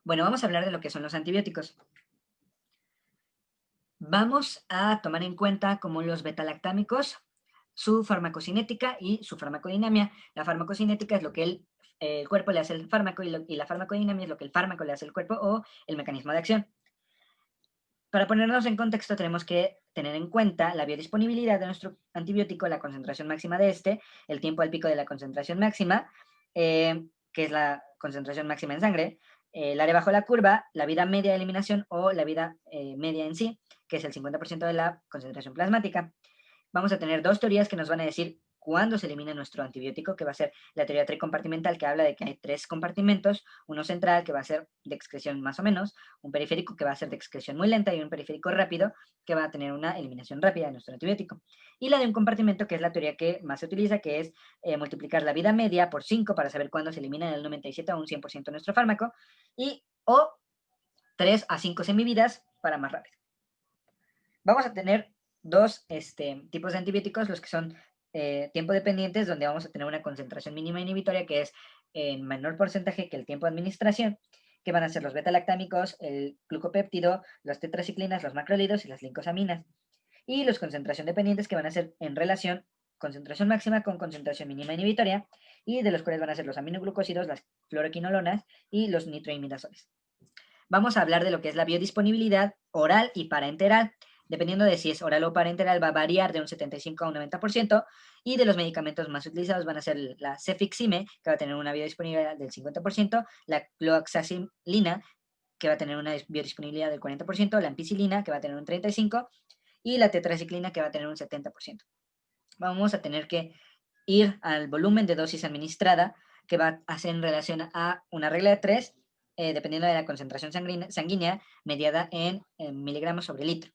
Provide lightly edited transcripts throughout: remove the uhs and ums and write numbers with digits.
Bueno, vamos a hablar de lo que son los antibióticos. Vamos a tomar en cuenta como los betalactámicos, su farmacocinética y su farmacodinamia. La farmacocinética es lo que el cuerpo le hace al fármaco y la farmacodinamia es lo que el fármaco le hace al cuerpo o el mecanismo de acción. Para ponernos en contexto, tenemos que tener en cuenta la biodisponibilidad de nuestro antibiótico, la concentración máxima de este, el tiempo al pico de la concentración máxima, que es la concentración máxima en sangre, el área bajo la curva, la vida media de eliminación o la vida media en sí, que es el 50% de la concentración plasmática. Vamos a tener dos teorías que nos van a decir cuándo se elimina nuestro antibiótico, que va a ser la teoría tricompartimental, que habla de que hay tres compartimentos, uno central, que va a ser de excreción más o menos, un periférico, que va a ser de excreción muy lenta, y un periférico rápido, que va a tener una eliminación rápida de nuestro antibiótico. Y la de un compartimento, que es la teoría que más se utiliza, que es multiplicar la vida media por 5 para saber cuándo se elimina del 97 a un 100% nuestro fármaco, y o 3 a 5 semividas para más rápido. Vamos a tener dos tipos de antibióticos, los que son tiempo dependientes, donde vamos a tener una concentración mínima inhibitoria que es en menor porcentaje que el tiempo de administración, que van a ser los beta-lactámicos, el glucopéptido, las tetraciclinas, los macrólidos y las lincosaminas. Y los concentración dependientes, que van a ser en relación concentración máxima con concentración mínima inhibitoria, y de los cuales van a ser los aminoglucósidos, las fluoroquinolonas y los nitroimidazoles. Vamos a hablar de lo que es la biodisponibilidad oral y parenteral. Dependiendo de si es oral o parenteral, va a variar de un 75 a un 90%, y de los medicamentos más utilizados van a ser la cefixime, que va a tener una biodisponibilidad del 50%, la cloxacillina, que va a tener una biodisponibilidad del 40%, la ampicilina, que va a tener un 35%, y la tetraciclina, que va a tener un 70%. Vamos a tener que ir al volumen de dosis administrada, que va a ser en relación a una regla de 3, dependiendo de la concentración sanguínea mediada en miligramos sobre litro.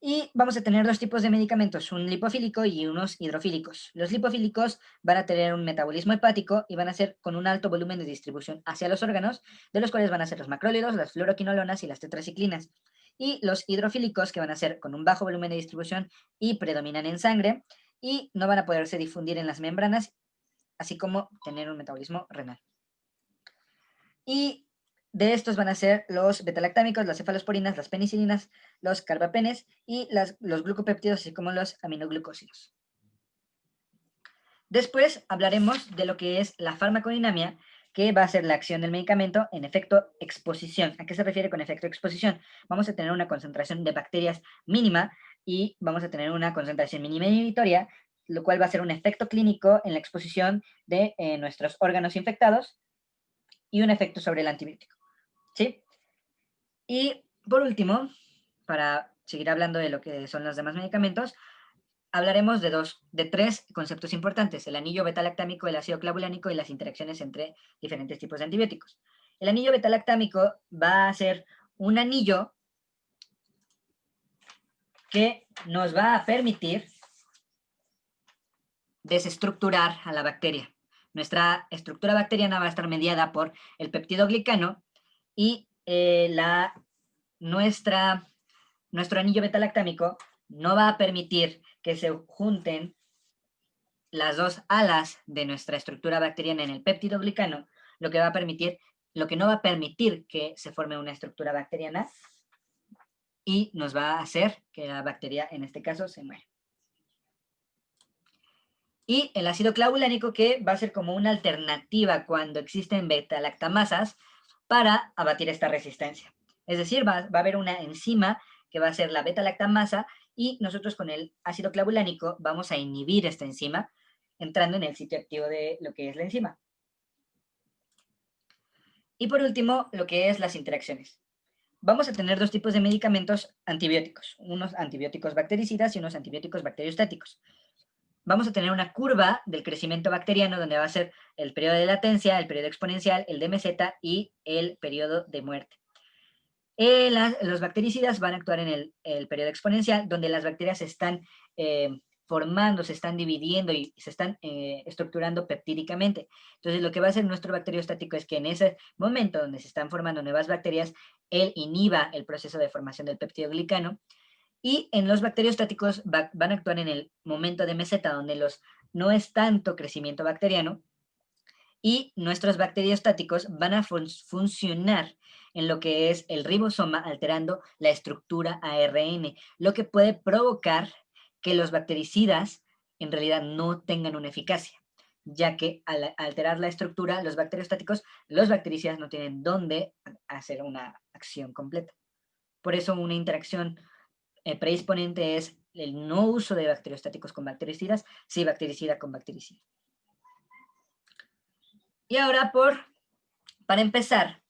Y vamos a tener dos tipos de medicamentos, un lipofílico y unos hidrofílicos. Los lipofílicos van a tener un metabolismo hepático y van a ser con un alto volumen de distribución hacia los órganos, de los cuales van a ser los macrólidos, las fluoroquinolonas y las tetraciclinas. Y los hidrofílicos, que van a ser con un bajo volumen de distribución y predominan en sangre, y no van a poderse difundir en las membranas, así como tener un metabolismo renal. Y de estos van a ser los betalactámicos, las cefalosporinas, las penicilinas, los carbapenes y los glucopéptidos, así como los aminoglucósidos. Después hablaremos de lo que es la farmacodinamia, que va a ser la acción del medicamento en efecto exposición. ¿A qué se refiere con efecto exposición? Vamos a tener una concentración de bacterias mínima y vamos a tener una concentración mínima inhibitoria, lo cual va a ser un efecto clínico en la exposición de nuestros órganos infectados y un efecto sobre el antibiótico. ¿Sí? Y por último, para seguir hablando de lo que son los demás medicamentos, hablaremos de tres conceptos importantes: el anillo beta-lactámico, el ácido clavulánico y las interacciones entre diferentes tipos de antibióticos. El anillo beta-lactámico va a ser un anillo que nos va a permitir desestructurar a la bacteria. Nuestra estructura bacteriana va a estar mediada por el peptidoglicano y nuestro anillo beta-lactámico no va a permitir que se junten las dos alas de nuestra estructura bacteriana en el peptidoglicano, lo que no va a permitir que se forme una estructura bacteriana y nos va a hacer que la bacteria, en este caso, se muera. Y el ácido clavulánico, que va a ser como una alternativa cuando existen beta-lactamasas para abatir esta resistencia. Es decir, va a haber una enzima que va a ser la beta-lactamasa, y nosotros con el ácido clavulánico vamos a inhibir esta enzima entrando en el sitio activo de lo que es la enzima. Y por último, lo que es las interacciones. Vamos a tener dos tipos de medicamentos antibióticos, unos antibióticos bactericidas y unos antibióticos bacteriostáticos. Vamos a tener una curva del crecimiento bacteriano donde va a ser el periodo de latencia, el periodo exponencial, el de meseta y el periodo de muerte. Los bactericidas van a actuar en el periodo exponencial, donde las bacterias se están formando, se están dividiendo y se están estructurando peptídicamente. Entonces, lo que va a hacer nuestro bacteriostático es que en ese momento donde se están formando nuevas bacterias, él inhiba el proceso de formación del peptidoglicano. Y en los bacteriostáticos van a actuar en el momento de meseta, donde no es tanto crecimiento bacteriano, y nuestros bacteriostáticos van a funcionar en lo que es el ribosoma, alterando la estructura ARN, lo que puede provocar que los bactericidas en realidad no tengan una eficacia, ya que al alterar la estructura, los bacteriostáticos, los bactericidas no tienen dónde hacer una acción completa. Por eso una interacción predisponente es el no uso de bacteriostáticos con bactericidas, sí bactericida con bactericida. Y ahora, para empezar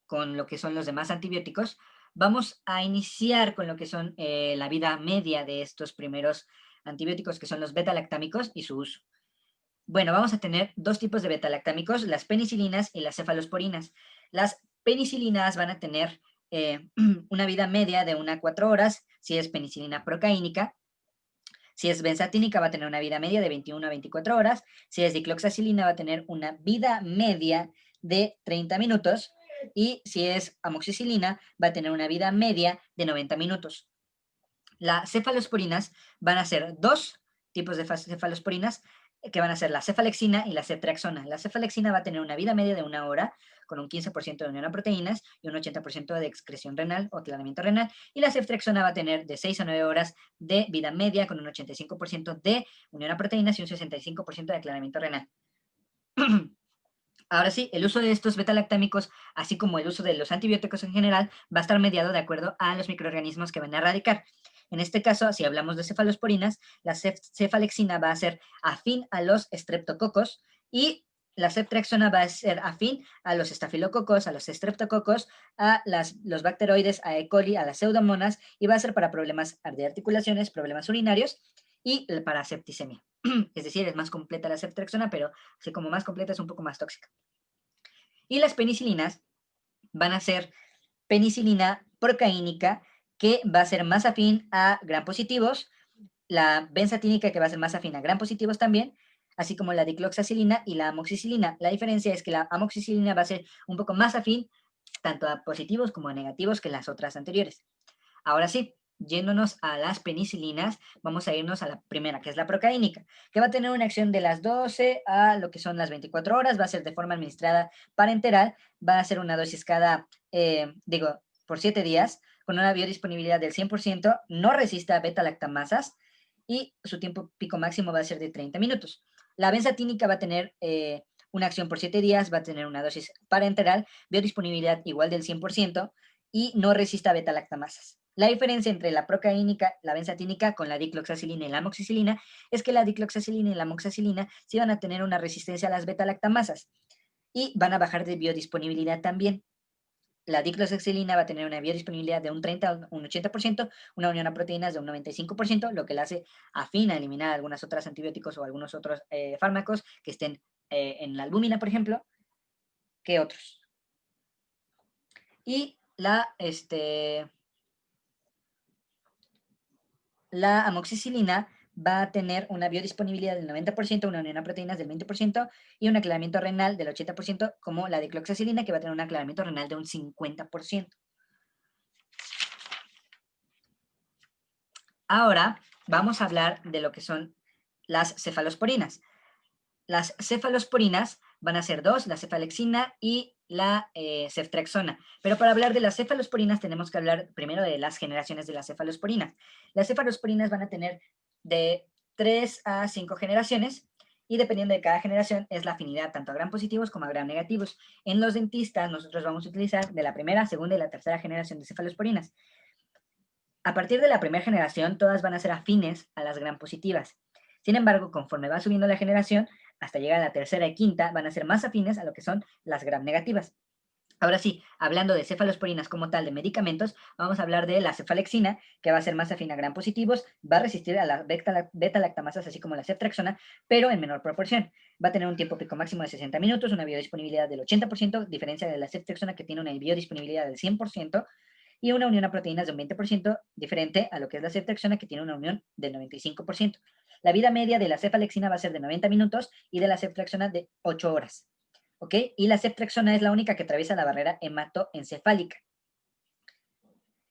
con lo que son los demás antibióticos, vamos a iniciar con lo que son la vida media de estos primeros antibióticos, que son los beta-lactámicos y su uso. Bueno, vamos a tener dos tipos de beta-lactámicos, las penicilinas y las cefalosporinas. Las penicilinas van a tener una vida media de 1 a 4 horas, si es penicilina procaínica. Si es benzatínica, va a tener una vida media de 21 a 24 horas. Si es dicloxacilina, va a tener una vida media de 30 minutos. Y si es amoxicilina, va a tener una vida media de 90 minutos. Las cefalosporinas van a ser dos tipos de cefalosporinas, que van a ser la cefalexina y la ceftriaxona. La cefalexina va a tener una vida media de 1 hora, con un 15% de unión a proteínas y un 80% de excreción renal o aclaramiento renal. Y la ceftriaxona va a tener de 6 a 9 horas de vida media, con un 85% de unión a proteínas y un 65% de aclaramiento renal. Ahora sí, el uso de estos beta-lactámicos, así como el uso de los antibióticos en general, va a estar mediado de acuerdo a los microorganismos que van a erradicar. En este caso, si hablamos de cefalosporinas, la cefalexina va a ser afín a los estreptococos y la ceftriaxona va a ser afín a los estafilococos, a los estreptococos, a los bacteroides, a E. coli, a las pseudomonas, y va a ser para problemas de articulaciones, problemas urinarios y para septicemia. Es decir, es más completa la ceftriaxona, pero así como más completa es un poco más tóxica. Y las penicilinas van a ser penicilina procaínica, que va a ser más afín a gram positivos, la benzatínica, que va a ser más afín a gram positivos también, así como la dicloxacilina y la amoxicilina. La diferencia es que la amoxicilina va a ser un poco más afín tanto a positivos como a negativos que las otras anteriores. Ahora sí, yéndonos a las penicilinas, vamos a irnos a la primera, que es la procaínica, que va a tener una acción de las 12 a lo que son las 24 horas, va a ser de forma administrada parenteral, va a ser una dosis cada, por 7 días, con una biodisponibilidad del 100%, no resiste a beta-lactamasas y su tiempo pico máximo va a ser de 30 minutos. La benzatínica va a tener una acción por 7 días, va a tener una dosis parenteral, biodisponibilidad igual del 100% y no resiste a beta-lactamasas. La diferencia entre la procaínica, la benzatínica con la dicloxacilina y la amoxicilina es que la dicloxacilina y la amoxicilina sí van a tener una resistencia a las beta-lactamasas y van a bajar de biodisponibilidad también. La dicloxacilina va a tener una biodisponibilidad de un 30 a un 80%, una unión a proteínas de un 95%, lo que le hace afín a eliminar algunos otros antibióticos o algunos otros fármacos que estén en la albúmina, por ejemplo, que otros. Y la amoxicilina va a tener una biodisponibilidad del 90%, una unión a proteínas del 20% y un aclaramiento renal del 80%, como la dicloxacilina, que va a tener un aclaramiento renal de un 50%. Ahora vamos a hablar de lo que son las cefalosporinas. Las cefalosporinas van a ser dos, la cefalexina y la ceftriaxona. Pero para hablar de las cefalosporinas tenemos que hablar primero de las generaciones de las cefalosporinas. Las cefalosporinas van a tener de 3 a 5 generaciones y dependiendo de cada generación es la afinidad tanto a gram positivos como a gram negativos. En los dentistas nosotros vamos a utilizar de la primera, segunda y la tercera generación de cefalosporinas. A partir de la primera generación todas van a ser afines a las gram positivas. Sin embargo, conforme va subiendo la generación, hasta llegar a la tercera y quinta, van a ser más afines a lo que son las gram negativas. Ahora sí, hablando de cefalosporinas como tal de medicamentos, vamos a hablar de la cefalexina, que va a ser más afín a gram positivos, va a resistir a las beta-lactamasas, así como la ceftriaxona, pero en menor proporción. Va a tener un tiempo pico máximo de 60 minutos, una biodisponibilidad del 80%, diferencia de la ceftriaxona, que tiene una biodisponibilidad del 100%, y una unión a proteínas de un 20%, diferente a lo que es la ceftriaxona, que tiene una unión del 95%. La vida media de la cefalexina va a ser de 90 minutos y de la ceftriaxona de 8 horas. ¿Ok? Y la ceftriaxona es la única que atraviesa la barrera hematoencefálica.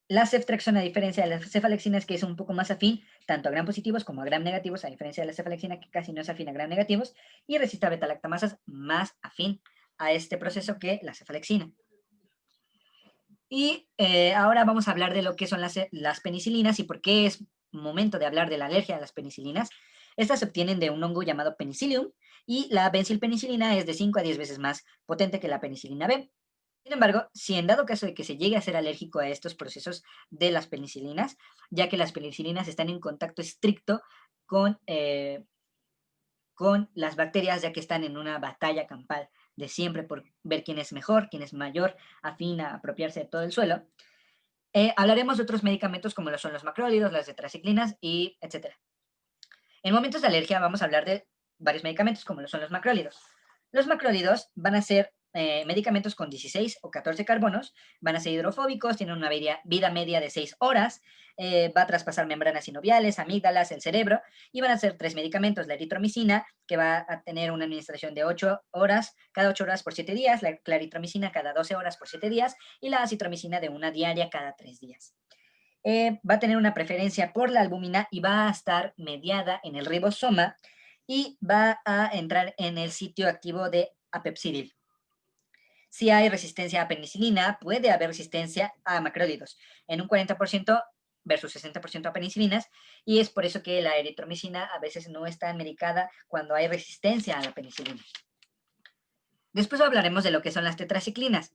La ceftriaxona, a diferencia de la cefalexina, es que es un poco más afín tanto a gram positivos como a gram negativos, a diferencia de la cefalexina, que casi no es afín a gram negativos, y resiste a beta-lactamasas más afín a este proceso que la cefalexina. Y ahora vamos a hablar de lo que son las penicilinas y por qué es momento de hablar de la alergia a las penicilinas. Estas se obtienen de un hongo llamado Penicillium y la benzilpenicilina es de 5 a 10 veces más potente que la penicilina B. Sin embargo, si en dado caso de que se llegue a ser alérgico a estos procesos de las penicilinas, ya que las penicilinas están en contacto estricto con las bacterias, ya que están en una batalla campal de siempre por ver quién es mejor, quién es mayor, afín a apropiarse de todo el suelo. Hablaremos de otros medicamentos como lo son los macrólidos, las tetraciclinas y etcétera. En momentos de alergia vamos a hablar de varios medicamentos como lo son los macrólidos. Los macrólidos van a ser medicamentos con 16 o 14 carbonos, van a ser hidrofóbicos, tienen una vida media de 6 horas, va a traspasar membranas sinoviales, amígdalas, el cerebro, y van a ser 3 medicamentos, la eritromicina, que va a tener una administración de 8 horas, cada 8 horas por 7 días, la claritromicina cada 12 horas por 7 días, y la acitromicina de una diaria cada 3 días. Va a tener una preferencia por la albúmina y va a estar mediada en el ribosoma y va a entrar en el sitio activo de apepsidil. Si hay resistencia a penicilina, puede haber resistencia a macrólidos en un 40% versus 60% a penicilinas, y es por eso que la eritromicina a veces no está medicada cuando hay resistencia a la penicilina. Después hablaremos de lo que son las tetraciclinas.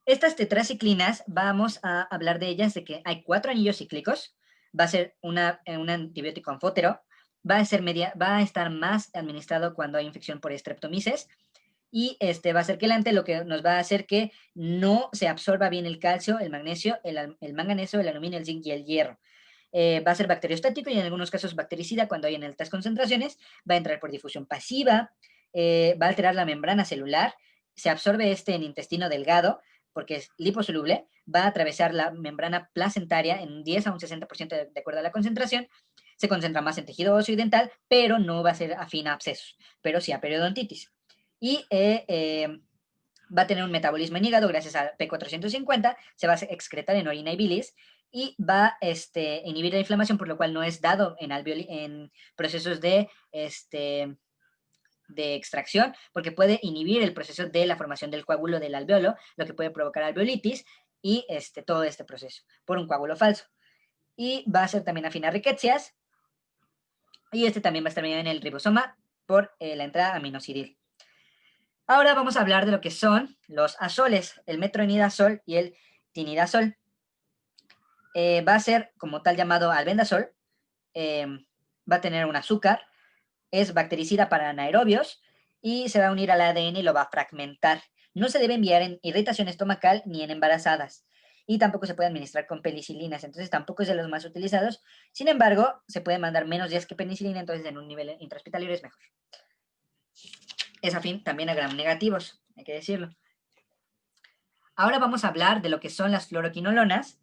Estas tetraciclinas, vamos a hablar de ellas, de que hay 4 anillos cíclicos, va a ser un antibiótico anfótero, va a estar más administrado cuando hay infección por Streptomyces, y va a ser quelante, lo que nos va a hacer que no se absorba bien el calcio, el magnesio, el manganeso, el aluminio, el zinc y el hierro. Va a ser bacteriostático y en algunos casos bactericida cuando hay en altas concentraciones, va a entrar por difusión pasiva, va a alterar la membrana celular, se absorbe en intestino delgado, porque es liposoluble, va a atravesar la membrana placentaria en un 10 a un 60% de acuerdo a la concentración, se concentra más en tejido óseo y dental, pero no va a ser afín a abscesos, pero sí a periodontitis. Y va a tener un metabolismo en hígado gracias a P450, se va a excretar en orina y bilis, y va a inhibir la inflamación, por lo cual no es dado en procesos de extracción, porque puede inhibir el proceso de la formación del coágulo del alveolo, lo que puede provocar alveolitis y todo este proceso por un coágulo falso. Y va a ser también afín a riquecias, y también va a estar en el ribosoma por la entrada aminocidil. Ahora vamos a hablar de lo que son los azoles, el metronidazol y el tinidazol. Va a ser como tal llamado albendazol, va a tener un azúcar, es bactericida para anaerobios y se va a unir al ADN y lo va a fragmentar. No se debe enviar en irritación estomacal ni en embarazadas. Y tampoco se puede administrar con penicilinas, entonces tampoco es de los más utilizados. Sin embargo, se puede mandar menos días que penicilina, entonces en un nivel intrahospitalario es mejor. Es afín también a gram negativos, hay que decirlo. Ahora vamos a hablar de lo que son las fluoroquinolonas.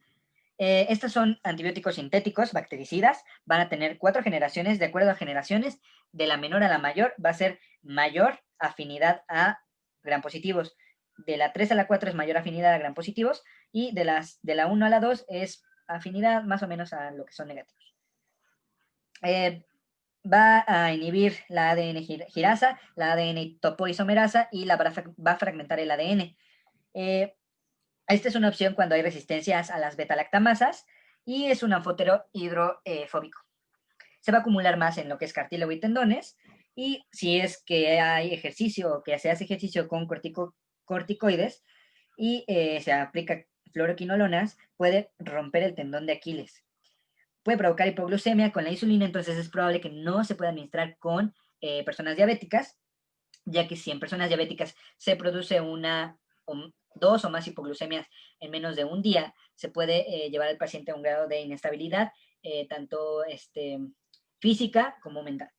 Estos son antibióticos sintéticos, bactericidas, van a tener 4 generaciones, de acuerdo a generaciones, de la menor a la mayor, va a ser mayor afinidad a gram positivos. De la 3 a la 4 es mayor afinidad a gram positivos, y de la 1 a la 2 es afinidad más o menos a lo que son negativos. Va a inhibir la ADN girasa, la ADN topoisomerasa, y va a fragmentar el ADN. Esta es una opción cuando hay resistencias a las beta-lactamasas y es un anfótero hidrofóbico. Se va a acumular más en lo que es cartílago y tendones, y si es que hay ejercicio o que se hace ejercicio con corticoides y se aplica fluoroquinolonas, puede romper el tendón de Aquiles. Puede provocar hipoglucemia con la insulina, entonces es probable que no se pueda administrar con personas diabéticas, ya que si en personas diabéticas se produce dos o más hipoglucemias en menos de un día, se puede llevar al paciente a un grado de inestabilidad, tanto física como mental.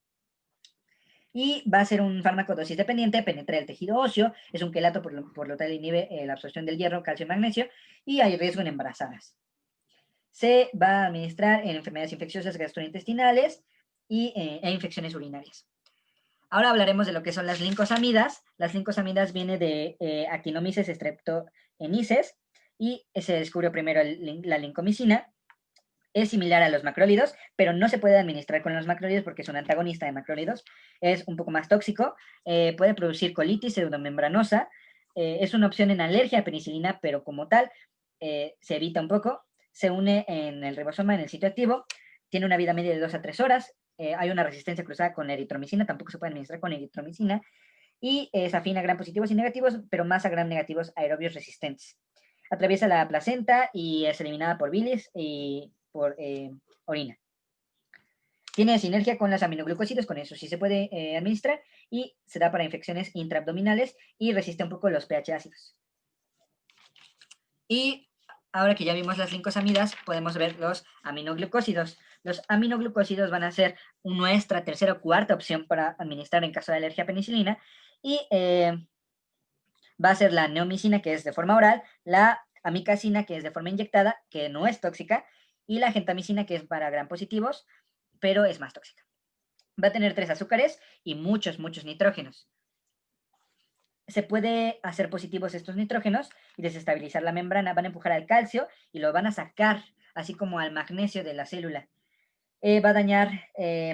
Y va a ser un fármaco dosis dependiente, penetra el tejido óseo, es un quelato, por lo tal inhibe la absorción del hierro, calcio y magnesio, y hay riesgo en embarazadas. Se va a administrar en enfermedades infecciosas gastrointestinales e infecciones urinarias. Ahora hablaremos de lo que son las lincosamidas. Las lincosamidas vienen de Actinomyces streptomyces y se descubrió primero la lincomicina. Es similar a los macrólidos, pero no se puede administrar con los macrólidos porque es un antagonista de macrólidos. Es un poco más tóxico, puede producir colitis pseudomembranosa, es una opción en alergia a penicilina, pero como tal se evita un poco. Se une en el ribosoma, en el sitio activo, tiene una vida media de 2 a 3 horas, hay una resistencia cruzada con la eritromicina, tampoco se puede administrar con eritromicina, y es afín a gram positivos y negativos, pero más a gram negativos aerobios resistentes. Atraviesa la placenta y es eliminada por bilis y por orina. Tiene sinergia con las aminoglucósidos, con eso sí se puede administrar, y se da para infecciones intraabdominales y resiste un poco los pH ácidos. Y ahora que ya vimos las lincosamidas, podemos ver los aminoglucósidos. Los aminoglucósidos van a ser nuestra tercera o cuarta opción para administrar en caso de alergia a penicilina, y va a ser la neomicina, que es de forma oral, la amicacina, que es de forma inyectada, que no es tóxica, y la gentamicina, que es para gram positivos, pero es más tóxica. Va a tener 3 azúcares y muchos nitrógenos. Se puede hacer positivos estos nitrógenos y desestabilizar la membrana, van a empujar al calcio y lo van a sacar, así como al magnesio de la célula. Va a dañar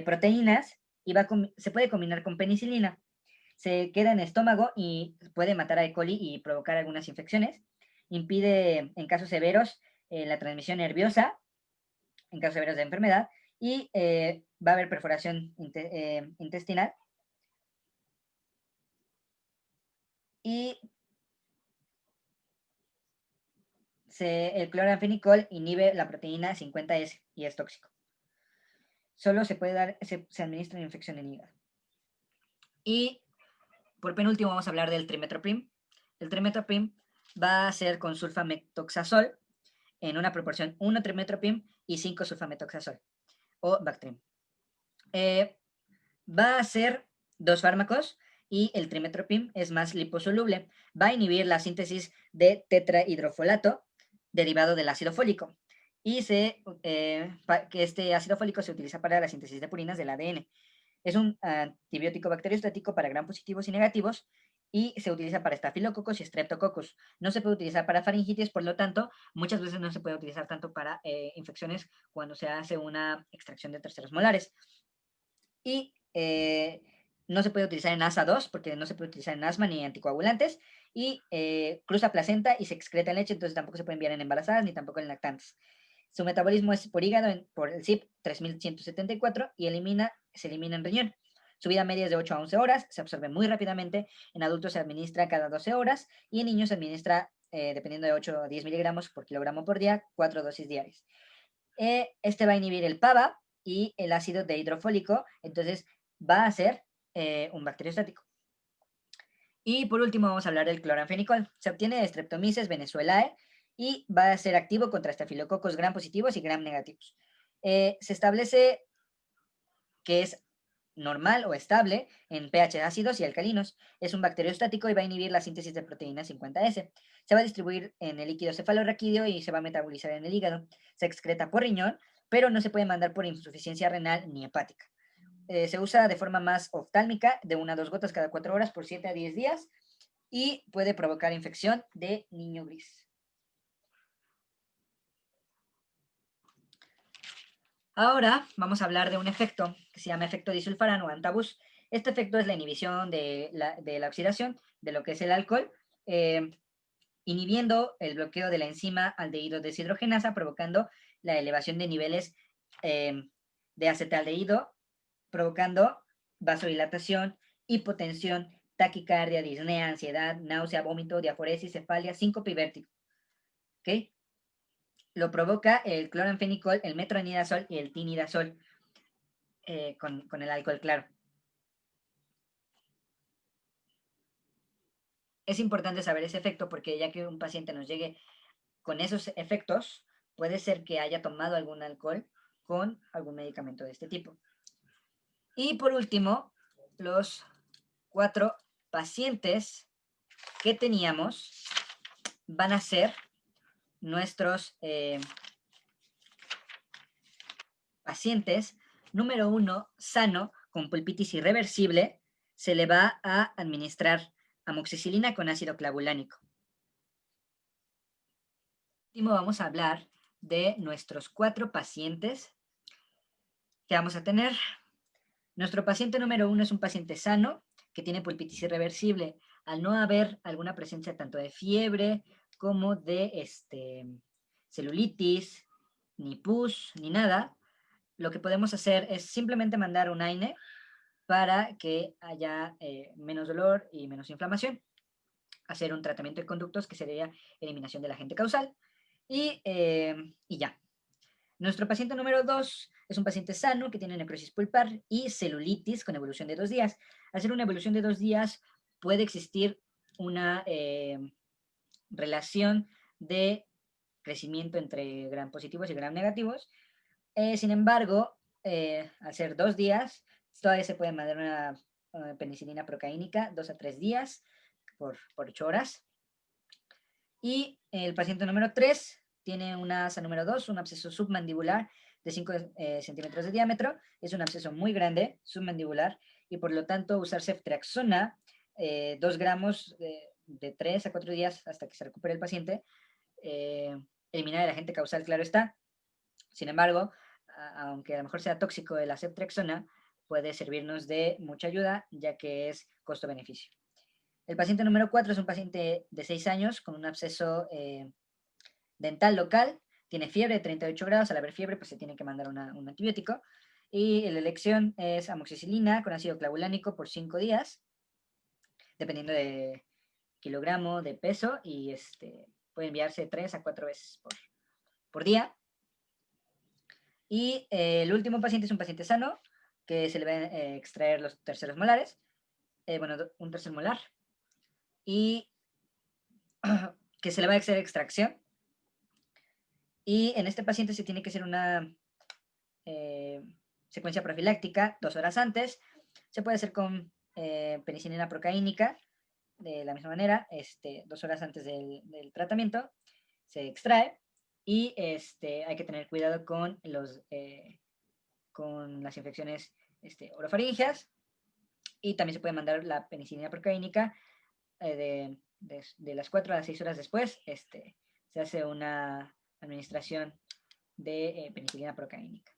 proteínas y se puede combinar con penicilina. Se queda en el estómago y puede matar a E. coli y provocar algunas infecciones. Impide, en casos severos, la transmisión nerviosa, en casos severos de enfermedad, y va a haber perforación intestinal. Y el cloranfenicol inhibe la proteína 50S y es tóxico. Solo se puede dar, se administra en infección en hígado. Y por penúltimo vamos a hablar del trimetoprim. El trimetoprim va a ser con sulfametoxazol en una proporción 1 trimetoprim y 5 sulfametoxazol o Bactrim. Va a ser 2 fármacos y el trimetoprim es más liposoluble. Va a inhibir la síntesis de tetrahidrofolato derivado del ácido fólico. Y que este ácido fólico se utiliza para la síntesis de purinas del ADN. Es un antibiótico bacteriostático para gram positivos y negativos y se utiliza para estafilococos y streptococcus. No se puede utilizar para faringitis, por lo tanto, muchas veces no se puede utilizar tanto para infecciones cuando se hace una extracción de terceros molares. Y no se puede utilizar en ASA2 porque no se puede utilizar en asma ni anticoagulantes, y cruza placenta y se excreta en leche, entonces tampoco se puede enviar en embarazadas ni tampoco en lactantes. Su metabolismo es por hígado, por el CYP 3174, y se elimina en riñón. Su vida media es de 8 a 11 horas, se absorbe muy rápidamente, en adultos se administra cada 12 horas y en niños se administra, dependiendo de 8 a 10 miligramos por kilogramo por día, 4 dosis diarias. Este va a inhibir el PABA y el ácido de hidrofólico, entonces va a ser un bacteriostático. Y por último vamos a hablar del cloranfenicol. Se obtiene de Streptomyces venezuelae y va a ser activo contra estafilococos gram positivos y gram negativos. Se establece que es normal o estable en pH ácidos y alcalinos. Es un bacteriostático y va a inhibir la síntesis de proteína 50S. Se va a distribuir en el líquido cefalorraquídeo y se va a metabolizar en el hígado. Se excreta por riñón, pero no se puede mandar por insuficiencia renal ni hepática. Se usa de forma más oftálmica, de 1 a 2 gotas cada 4 horas por 7 a 10 días, y puede provocar infección de niño gris. Ahora vamos a hablar de un efecto que se llama efecto disulfarano o antabus. Este efecto es la inhibición de la oxidación de lo que es el alcohol, inhibiendo el bloqueo de la enzima aldehído deshidrogenasa, provocando la elevación de niveles de acetaldehído, provocando vasodilatación, hipotensión, taquicardia, disnea, ansiedad, náusea, vómito, diaforesis, cefalia, síncope y vértigo. ¿Ok? Lo provoca el cloranfenicol, el metronidazol y el tinidazol, con el alcohol, claro. Es importante saber ese efecto porque ya que un paciente nos llegue con esos efectos, puede ser que haya tomado algún alcohol con algún medicamento de este tipo. Y por último, los 4 pacientes que teníamos van a ser nuestros pacientes. Número 1, sano, con pulpitis irreversible, se le va a administrar amoxicilina con ácido clavulánico. último vamos a hablar de nuestros 4 pacientes que vamos a tener. Nuestro paciente número 1 es un paciente sano que tiene pulpitis irreversible. Al no haber alguna presencia tanto de fiebre como de celulitis, ni pus, ni nada, lo que podemos hacer es simplemente mandar un AINE para que haya menos dolor y menos inflamación. Hacer un tratamiento de conductos que sería eliminación del agente causal y ya. Nuestro paciente número 2 es un paciente sano que tiene necrosis pulpar y celulitis con evolución de 2 días. Al ser una evolución de 2 días puede existir una relación de crecimiento entre gram positivos y gram negativos. Sin embargo, al ser 2 días, todavía se puede mandar una penicilina procaínica 2 a 3 días por 8 horas. Y el paciente número 3 tiene una asa número 2, un absceso submandibular de 5 centímetros de diámetro. Es un absceso muy grande, submandibular, y por lo tanto usar ceftriaxona, 2 gramos de 3 a 4 días hasta que se recupere el paciente, eliminar el agente causal, claro está. Sin embargo, aunque a lo mejor sea tóxico la ceftriaxona, puede servirnos de mucha ayuda, ya que es costo-beneficio. El paciente número 4 es un paciente de 6 años con un absceso dental local, tiene fiebre de 38 grados, al haber fiebre pues se tiene que mandar un antibiótico, y la elección es amoxicilina con ácido clavulánico por 5 días, dependiendo de kilogramo de peso, y puede enviarse 3 a 4 veces por día. Y el último paciente es un paciente sano, que se le va a extraer los terceros molares, bueno, un tercer molar, y que se le va a hacer extracción. Y en este paciente se tiene que hacer una secuencia profiláctica 2 horas antes. Se puede hacer con penicilina procaínica, de la misma manera, 2 horas antes del tratamiento. Se extrae y hay que tener cuidado con las infecciones orofaringeas. Y también se puede mandar la penicilina procaínica de las 4 a las 6 horas después. Se hace una administración de penicilina procaínica.